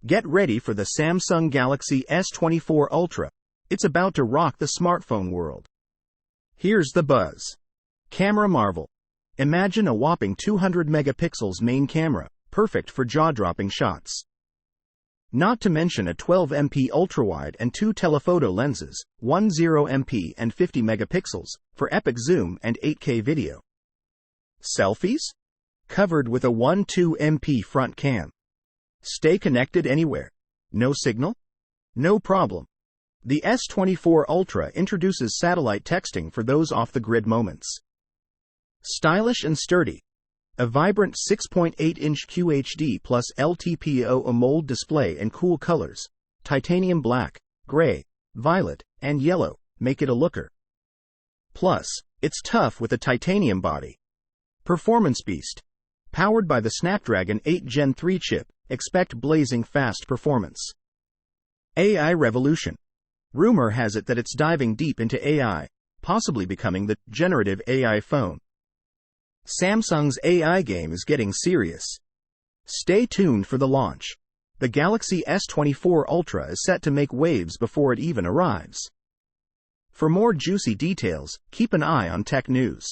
Get ready for the Samsung Galaxy S24 Ultra. It's about to rock the smartphone world. Here's the buzz. Camera marvel. Imagine a whopping 200 megapixels main camera, perfect for jaw-dropping shots. Not to mention a 12MP ultrawide and 2 telephoto lenses, 10MP and 50 megapixels, for epic zoom and 8K video. Selfies? Covered with a 12MP front cam. Stay connected anywhere. No signal? No problem. The S24 Ultra introduces satellite texting for those off-the-grid moments. Stylish and sturdy. A vibrant 6.8-inch QHD plus LTPO AMOLED display in cool colors, titanium black, gray, violet, and yellow, make it a looker. Plus, it's tough with a titanium body. Performance beast. Powered by the Snapdragon 8 Gen 3 chip, expect blazing fast performance. AI revolution. Rumor has it that it's diving deep into AI, possibly becoming the generative AI phone. Samsung's AI game is getting serious. Stay tuned for the launch. The Galaxy S24 Ultra is set to make waves before it even arrives. For more juicy details, keep an eye on tech news.